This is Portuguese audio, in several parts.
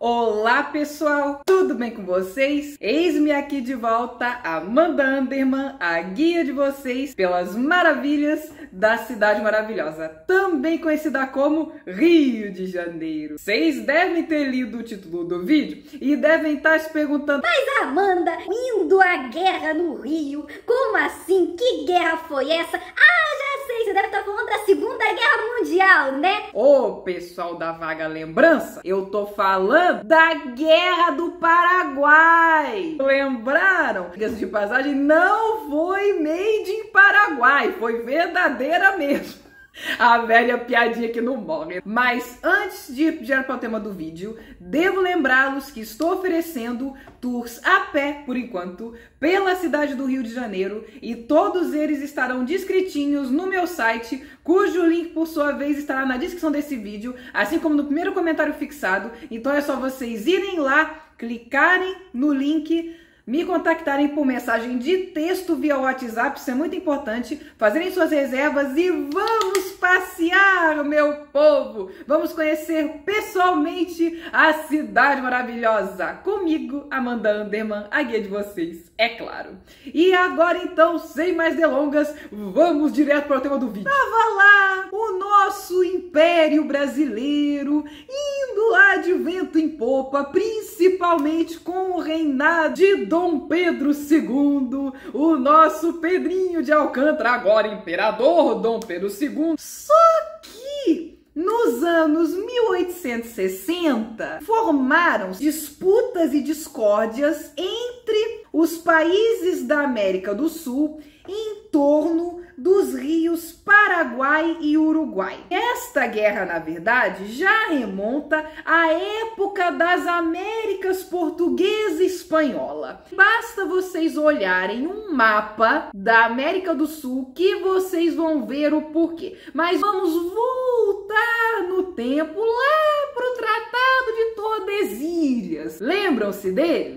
Olá pessoal, tudo bem com vocês? Eis-me aqui de volta, Amanda Anderman, a guia de vocês pelas maravilhas da cidade maravilhosa, também conhecida como Rio de Janeiro. Vocês devem ter lido o título do vídeo e devem estar se perguntando: mas Amanda, indo à guerra no Rio, como assim? Que guerra foi essa? Já sei, você deve estar falando da Segunda Guerra Mundial, né? Ô pessoal da vaga lembrança, eu tô falando da Guerra do Paraguai. Lembraram? De passagem, não foi made in Paraguai, foi verdadeira mesmo. A velha piadinha que não morre. Mas antes de ir para o tema do vídeo, devo lembrá-los que estou oferecendo tours a pé, por enquanto, pela cidade do Rio de Janeiro, e todos eles estarão descritinhos no meu site, cujo link, por sua vez, estará na descrição desse vídeo, assim como no primeiro comentário fixado. Então é só vocês irem lá, clicarem no link, me contactarem por mensagem de texto via WhatsApp, isso é muito importante, fazerem suas reservas e vamos passear, meu povo! Vamos conhecer pessoalmente a cidade maravilhosa, comigo, Amanda Anderman, a guia de vocês, é claro. E agora então, sem mais delongas, vamos direto para o tema do vídeo. Tava lá o nosso Império Brasileiro, indo lá de vento em popa, principalmente com o reinado de Dom Pedro II, o nosso Pedrinho de Alcântara, agora imperador Dom Pedro II. Só que nos anos 1860 formaram disputas e discórdias entre os países da América do Sul em torno dos rios Paraguai e Uruguai. Esta guerra, na verdade, já remonta à época das Américas portuguesa e espanhola. Basta vocês olharem um mapa da América do Sul que vocês vão ver o porquê. Mas vamos voltar no tempo lá para o Tratado de Tordesilhas. Lembram-se dele?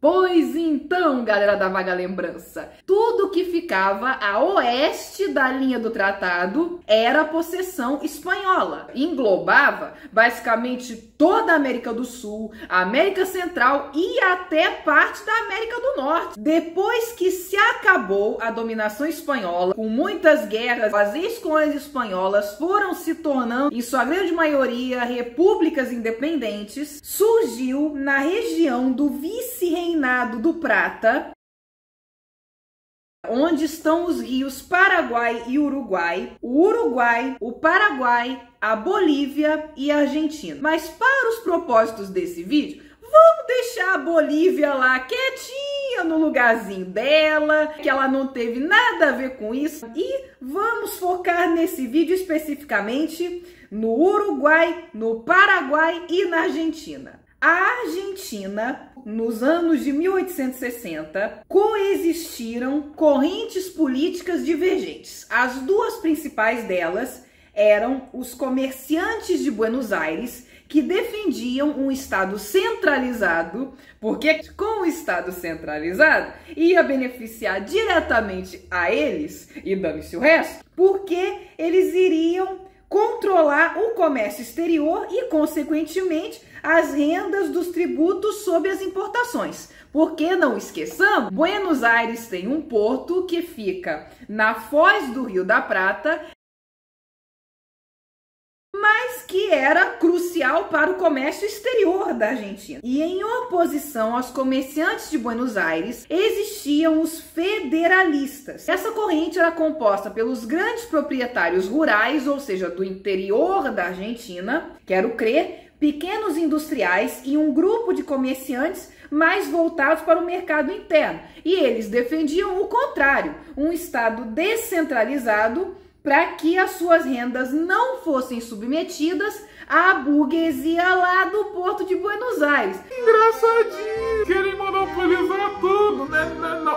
Pois então, galera da vaga lembrança, tudo que ficava a oeste da linha do tratado era possessão espanhola. Englobava basicamente toda a América do Sul, a América Central e até parte da América do Norte. Depois que se acabou a dominação espanhola, com muitas guerras, as ex-colônias espanholas foram se tornando, em sua grande maioria, repúblicas independentes, surgiu na região do vice-reinado do Prata, onde estão os rios Paraguai e Uruguai, o Uruguai, o Paraguai, a Bolívia e a Argentina. Mas para os propósitos desse vídeo, vamos deixar a Bolívia lá quietinha no lugarzinho dela, que ela não teve nada a ver com isso, e vamos focar nesse vídeo especificamente no Uruguai, no Paraguai e na Argentina. A Argentina, nos anos de 1860, coexistiram correntes políticas divergentes. As duas principais delas eram os comerciantes de Buenos Aires, que defendiam um Estado centralizado, porque com o Estado centralizado ia beneficiar diretamente a eles, e dane-se o resto, porque eles iriam controlar o comércio exterior e, consequentemente, as rendas dos tributos sobre as importações. Porque, não esqueçamos, Buenos Aires tem um porto que fica na foz do Rio da Prata, mas que era crucial para o comércio exterior da Argentina. E em oposição aos comerciantes de Buenos Aires, existiam os federalistas. Essa corrente era composta pelos grandes proprietários rurais, ou seja, do interior da Argentina, quero crer, pequenos industriais e um grupo de comerciantes mais voltados para o mercado interno. E eles defendiam o contrário, um Estado descentralizado para que as suas rendas não fossem submetidas à burguesia lá do Porto de Buenos Aires. Engraçadinho, querem monopolizar tudo, né?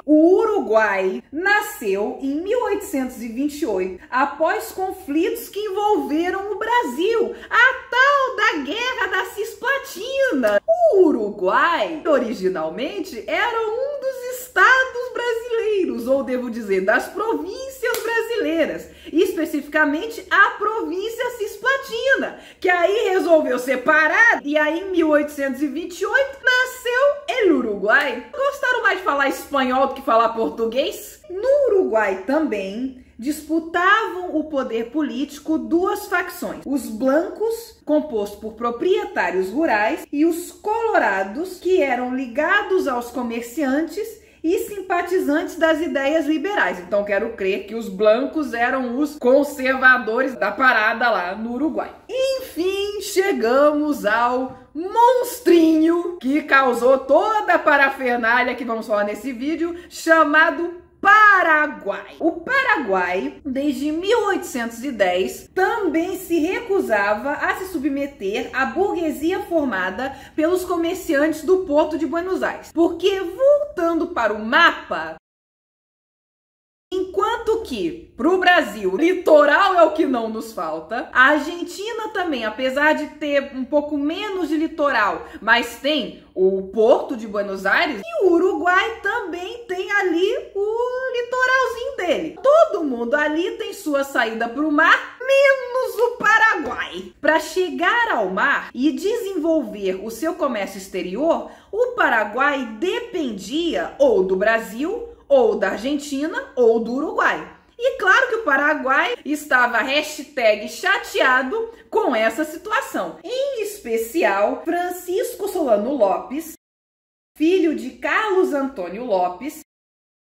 O Uruguai nasceu em 1828, após conflitos que envolveram o Brasil, a tal da Guerra da Cisplatina. O Uruguai, originalmente, era um dos estados brasileiros, ou devo dizer, das províncias brasileiras. brasileiras, especificamente a província cisplatina, que aí resolveu separar, e aí em 1828 nasceu el Uruguai. Gostaram mais de falar espanhol do que falar português? No Uruguai também disputavam o poder político duas facções: os blancos, composto por proprietários rurais, e os colorados, que eram ligados aos comerciantes e simpatizantes das ideias liberais. Então quero crer que os blancos eram os conservadores da parada lá no Uruguai. Enfim, chegamos ao monstrinho que causou toda a parafernália que vamos falar nesse vídeo, chamado Paraguai. O Paraguai, desde 1810, também se recusava a se submeter à burguesia formada pelos comerciantes do Porto de Buenos Aires. Porque, voltando para o mapa, enquanto que, para o Brasil, litoral é o que não nos falta, a Argentina também, apesar de ter um pouco menos de litoral, mas tem o Porto de Buenos Aires, e o Uruguai também tem ali o litoralzinho dele. Todo mundo ali tem sua saída para o mar, menos o Paraguai. Para chegar ao mar e desenvolver o seu comércio exterior, o Paraguai dependia ou do Brasil, ou da Argentina, ou do Uruguai. E claro que o Paraguai estava #chateado com essa situação. Em especial, Francisco Solano Lopes, filho de Carlos Antônio Lopes,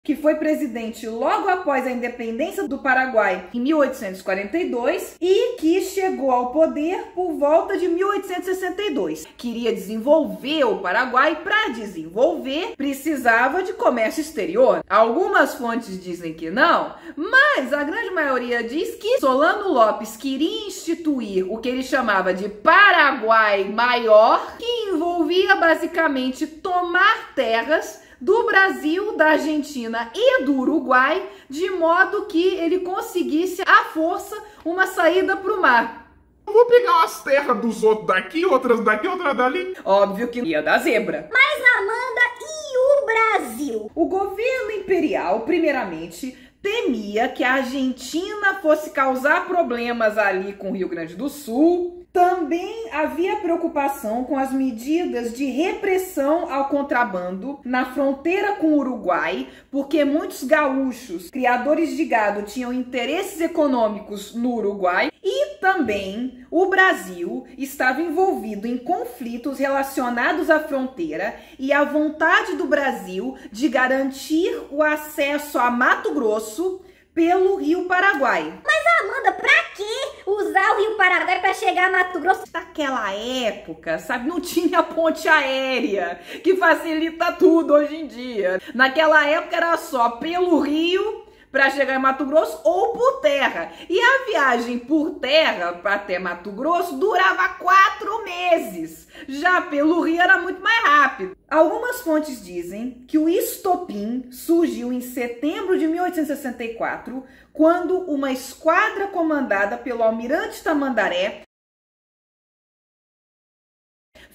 que foi presidente logo após a independência do Paraguai em 1842 e que chegou ao poder por volta de 1862. Queria desenvolver o Paraguai. Para desenvolver, precisava de comércio exterior. Algumas fontes dizem que não, mas a grande maioria diz que Solano Lopes queria instituir o que ele chamava de Paraguai Maior, que envolvia basicamente tomar terras do Brasil, da Argentina e do Uruguai, de modo que ele conseguisse à força uma saída para o mar. Eu vou pegar umas terras dos outros daqui, outras daqui, outras dali. Óbvio que ia dar zebra. Mas, Amanda, e o Brasil? O governo imperial, primeiramente, temia que a Argentina fosse causar problemas ali com o Rio Grande do Sul. Também havia preocupação com as medidas de repressão ao contrabando na fronteira com o Uruguai, porque muitos gaúchos, criadores de gado, tinham interesses econômicos no Uruguai. E também o Brasil estava envolvido em conflitos relacionados à fronteira e à vontade do Brasil de garantir o acesso a Mato Grosso pelo Rio Paraguai. Mas, Amanda, pra que usar o Rio Paraguai para chegar a Mato Grosso? Naquela época, sabe, não tinha ponte aérea, que facilita tudo hoje em dia. Naquela época era só pelo rio para chegar em Mato Grosso ou por terra. E a viagem por terra até Mato Grosso durava 4 meses. Já pelo rio era muito mais rápido. Algumas fontes dizem que o estopim surgiu em setembro de 1864, quando uma esquadra comandada pelo almirante Tamandaré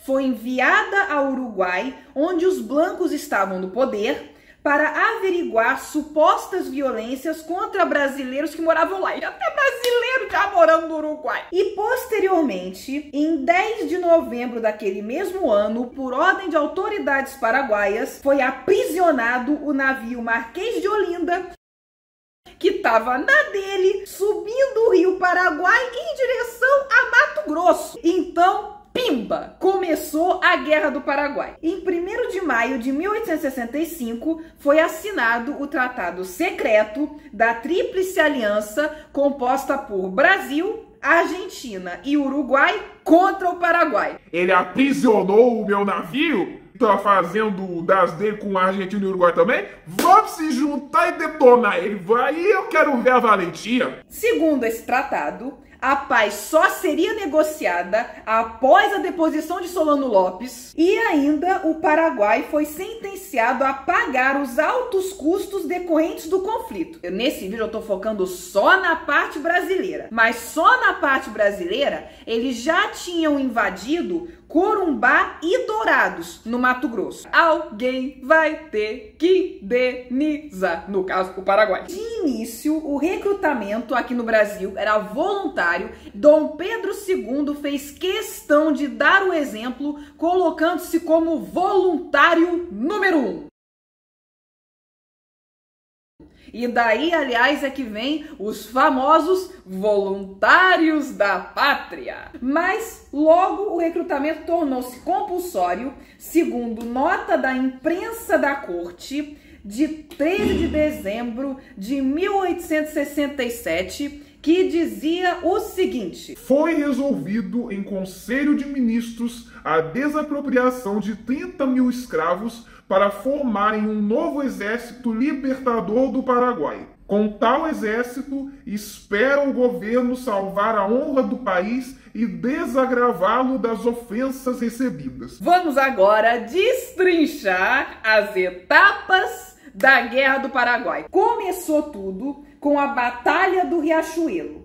foi enviada ao Uruguai, onde os blancos estavam no poder, para averiguar supostas violências contra brasileiros que moravam lá. E até brasileiro já morando no Uruguai. E posteriormente, em 10 de novembro daquele mesmo ano, por ordem de autoridades paraguaias, foi aprisionado o navio Marquês de Olinda, que estava na dele, subindo o Rio Paraguai em direção a Mato Grosso. Então, pimba! Começou a Guerra do Paraguai. Em 1º de maio de 1865, foi assinado o Tratado Secreto da Tríplice Aliança, composta por Brasil, Argentina e Uruguai contra o Paraguai. Ele aprisionou o meu navio? Tá fazendo das dele com a Argentina e o Uruguai também? Vamos se juntar e detonar ele. Aí eu quero ver a valentia. Segundo esse tratado, a paz só seria negociada após a deposição de Solano Lopes e ainda o Paraguai foi sentenciado a pagar os altos custos decorrentes do conflito. Nesse vídeo eu tô focando só na parte brasileira, mas só na parte brasileira eles já tinham invadido Corumbá e Dourados, no Mato Grosso. Alguém vai ter que indenizar, no caso, o Paraguai. De início, o recrutamento aqui no Brasil era voluntário. Dom Pedro II fez questão de dar o exemplo, colocando-se como voluntário número 1. E daí, aliás, é que vem os famosos voluntários da pátria. Mas logo o recrutamento tornou-se compulsório, segundo nota da imprensa da corte, de 13 de dezembro de 1867, que dizia o seguinte: foi resolvido em Conselho de Ministros a desapropriação de 30 mil escravos para formarem um novo exército libertador do Paraguai. Com tal exército, espera o governo salvar a honra do país e desagravá-lo das ofensas recebidas. Vamos agora destrinchar as etapas da Guerra do Paraguai. Começou tudo com a Batalha do Riachuelo.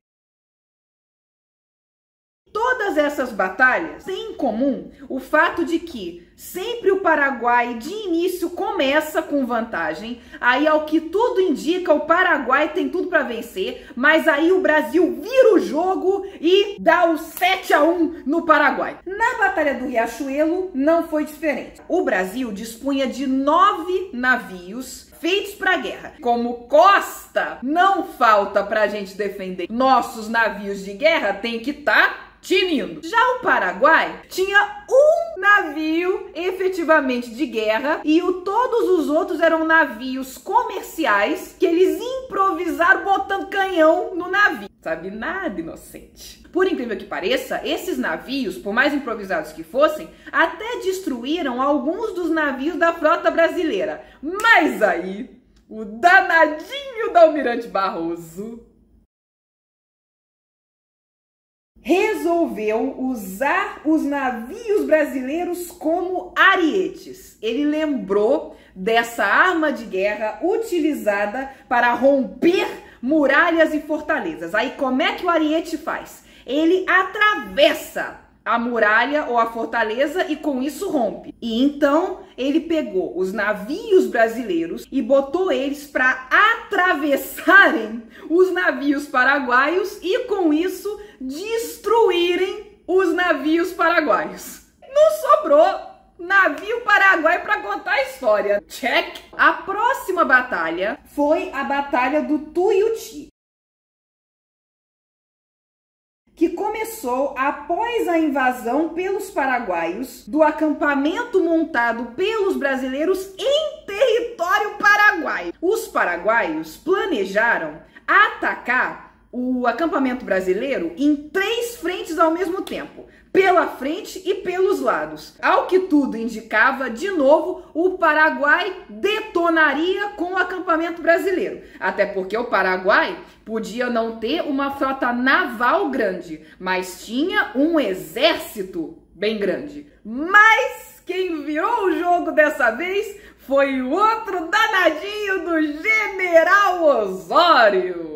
Todas essas batalhas têm em comum o fato de que sempre o Paraguai de início começa com vantagem, aí ao que tudo indica o Paraguai tem tudo para vencer, mas aí o Brasil vira o jogo e dá o 7-1 no Paraguai. Na Batalha do Riachuelo não foi diferente. O Brasil dispunha de 9 navios feitos para a guerra. Como costa não falta para a gente defender nossos navios de guerra, tem que estar tinindo. Já o Paraguai tinha um navio efetivamente de guerra e todos os outros eram navios comerciais que eles improvisaram botando canhão no navio. Sabe nada, inocente. Por incrível que pareça, esses navios, por mais improvisados que fossem, até destruíram alguns dos navios da frota brasileira. Mas aí, o danadinho do Almirante Barroso resolveu usar os navios brasileiros como arietes. Ele lembrou dessa arma de guerra utilizada para romper muralhas e fortalezas. Aí como é que o ariete faz? Ele atravessa a muralha ou a fortaleza e com isso rompe. E então ele pegou os navios brasileiros e botou eles para atravessarem os navios paraguaios e com isso destruírem os navios paraguaios. Não sobrou navio paraguai para contar a história. Check! A próxima batalha foi a Batalha do Tuiuti, que começou após a invasão pelos paraguaios do acampamento montado pelos brasileiros em território paraguaio. Os paraguaios planejaram atacar o acampamento brasileiro em 3 frentes ao mesmo tempo, pela frente e pelos lados. Ao que tudo indicava, de novo, o Paraguai detonaria com o acampamento brasileiro. Até porque o Paraguai podia não ter uma frota naval grande, mas tinha um exército bem grande. Mas quem virou o jogo dessa vez foi o outro danadinho do General Osório.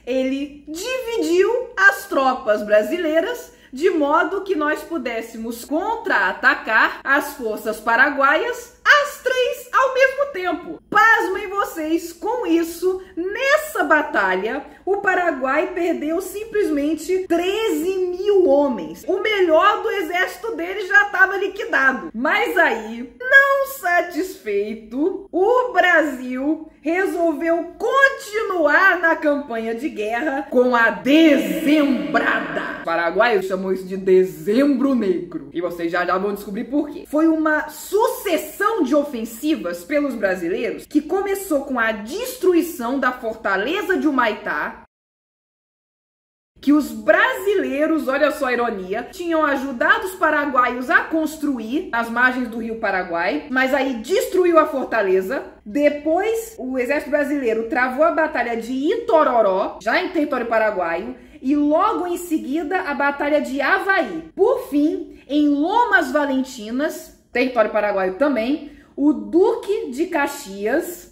Ele dividiu as tropas brasileiras de modo que nós pudéssemos contra-atacar as forças paraguaias, as 3 ao mesmo tempo. Pasmem vocês com isso, nessa batalha, o Paraguai perdeu simplesmente 13 mil homens. O melhor do exército dele já estava liquidado. Mas aí, não satisfeito, o Brasil resolveu continuar na campanha de guerra com a dezembrada. O Paraguai chamou isso de Dezembro Negro. E vocês já vão descobrir por quê. Foi uma sucessão de ofensivas pelos brasileiros que começou com a destruição da fortaleza de Humaitá, que os brasileiros, olha só a ironia, tinham ajudado os paraguaios a construir as margens do rio Paraguai, mas aí destruiu a fortaleza. Depois, o exército brasileiro travou a batalha de Itororó, já em território paraguaio, e logo em seguida a batalha de Avaí. Por fim, em Lomas Valentinas, território paraguaio também, o Duque de Caxias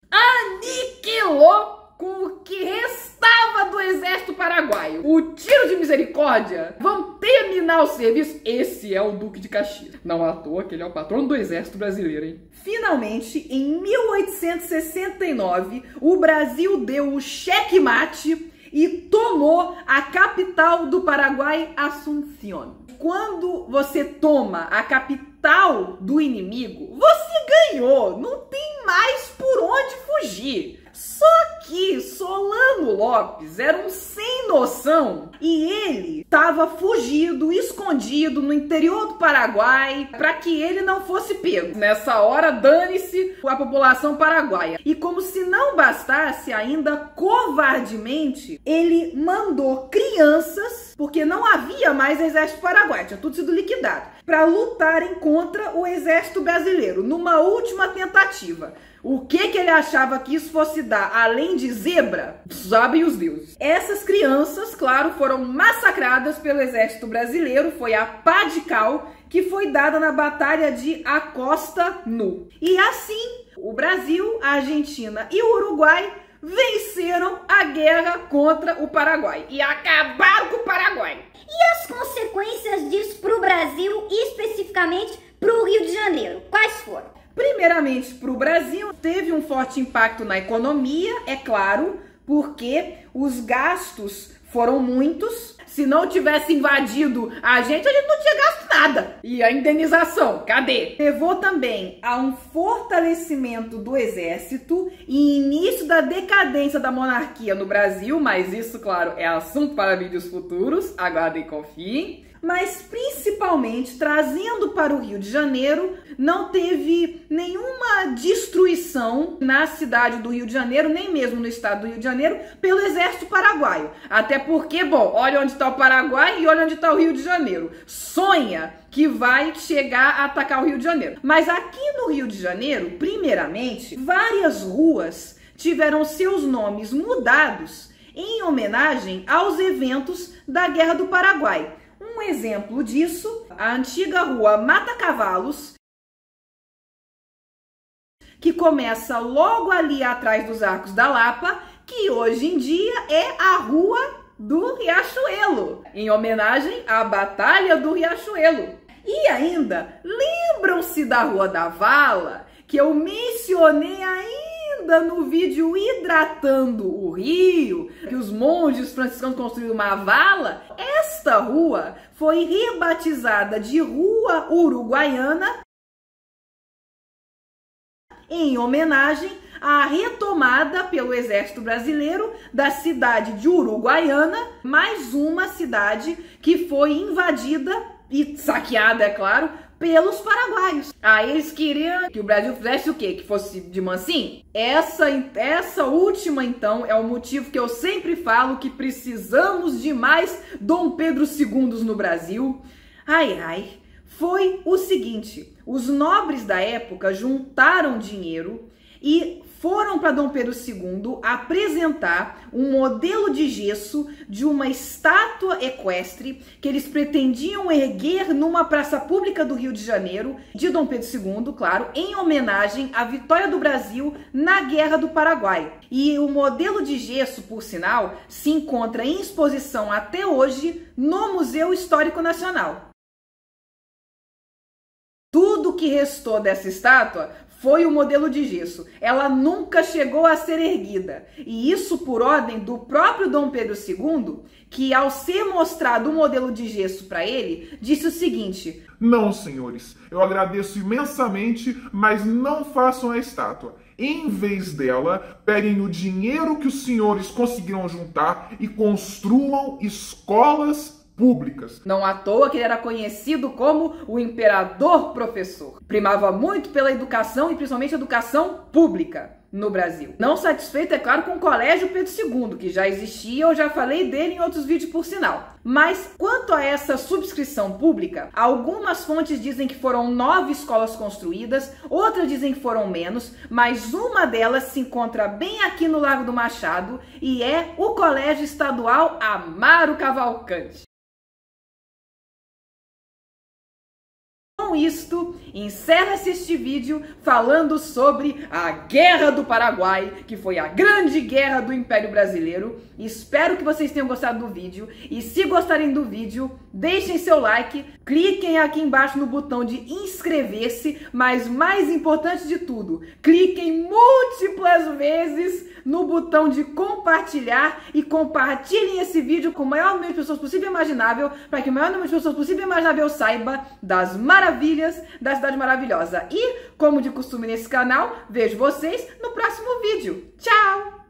aniquilou com o que restava do exército paraguaio. O tiro de misericórdia. Vamos terminar o serviço. Esse é o Duque de Caxias. Não à toa que ele é o patrono do exército brasileiro, hein? Finalmente, em 1869, o Brasil deu o checkmate e tomou a capital do Paraguai, Asunción. Quando você toma a capital do inimigo, você ganhou, não tem mais por onde fugir. Só que Solano Lopes era um sem noção e ele estava fugido, escondido no interior do Paraguai para que ele não fosse pego. Nessa hora, dane-se a população paraguaia. E como se não bastasse, ainda covardemente, ele mandou crianças, porque não havia mais exército paraguaio, tinha tudo sido liquidado, para lutarem contra o exército brasileiro, numa última tentativa. O que ele achava que isso fosse dar, além de zebra? Sabem os deuses. Essas crianças, claro, foram massacradas pelo exército brasileiro. Foi a pá de cal que foi dada na Batalha de Acosta Nu. E assim, o Brasil, a Argentina e o Uruguai venceram a guerra contra o Paraguai e acabaram com o Paraguai. E as consequências disso para o Brasil e especificamente para o Rio de Janeiro? Quais foram? Primeiramente, para o Brasil, teve um forte impacto na economia, é claro, porque os gastos foram muitos. Se não tivesse invadido a gente não tinha gasto nada. E a indenização, cadê? Levou também a um fortalecimento do exército e início da decadência da monarquia no Brasil, mas isso, claro, é assunto para vídeos futuros, aguardem e confiem. Mas principalmente trazendo para o Rio de Janeiro, não teve nenhuma destruição na cidade do Rio de Janeiro, nem mesmo no estado do Rio de Janeiro, pelo exército paraguaio. Até porque, bom, olha onde está o Paraguai e olha onde está o Rio de Janeiro. Sonha que vai chegar a atacar o Rio de Janeiro. Mas aqui no Rio de Janeiro, primeiramente, várias ruas tiveram seus nomes mudados em homenagem aos eventos da Guerra do Paraguai. Um exemplo disso, a antiga rua Mata Cavalos, que começa logo ali atrás dos Arcos da Lapa, que hoje em dia é a Rua do Riachuelo, em homenagem à Batalha do Riachuelo. E ainda, lembram-se da Rua da Vala, que eu mencionei ainda no vídeo Hidratando o Rio, que os monges franciscanos construíram uma vala? Esta rua foi rebatizada de Rua Uruguaiana em homenagem à retomada pelo exército brasileiro da cidade de Uruguaiana, mais uma cidade que foi invadida e saqueada, é claro, pelos paraguaios. Aí eles queriam que o Brasil fizesse o quê? Que fosse de mansinho? Essa última, então, é o motivo que eu sempre falo que precisamos de mais Dom Pedro II no Brasil. Foi o seguinte, os nobres da época juntaram dinheiro e foram para Dom Pedro II apresentar um modelo de gesso de uma estátua equestre que eles pretendiam erguer numa praça pública do Rio de Janeiro, de Dom Pedro II, claro, em homenagem à vitória do Brasil na Guerra do Paraguai. E o modelo de gesso, por sinal, se encontra em exposição até hoje no Museu Histórico Nacional. Tudo que restou dessa estátua foi o modelo de gesso. Ela nunca chegou a ser erguida. E isso por ordem do próprio Dom Pedro II, que ao ser mostrado o modelo de gesso para ele, disse o seguinte: "Não, senhores, eu agradeço imensamente, mas não façam a estátua. Em vez dela, peguem o dinheiro que os senhores conseguiram juntar e construam escolas públicas." Não à toa que ele era conhecido como o imperador professor. Primava muito pela educação e principalmente a educação pública no Brasil. Não satisfeito, é claro, com o Colégio Pedro II, que já existia, eu já falei dele em outros vídeos por sinal. Mas quanto a essa subscrição pública, algumas fontes dizem que foram 9 escolas construídas, outras dizem que foram menos, mas uma delas se encontra bem aqui no Largo do Machado e é o Colégio Estadual Amaro Cavalcante. com isto, encerra-se este vídeo falando sobre a Guerra do Paraguai, que foi a grande guerra do Império Brasileiro. Espero que vocês tenham gostado do vídeo, e se gostarem do vídeo, deixem seu like, cliquem aqui embaixo no botão de inscrever-se, mas mais importante de tudo, cliquem múltiplas vezes no botão de compartilhar e compartilhem esse vídeo com o maior número de pessoas possível e imaginável, para que o maior número de pessoas possível e imaginável saiba das maravilhas da Cidade Maravilhosa. E, como de costume nesse canal, vejo vocês no próximo vídeo. Tchau!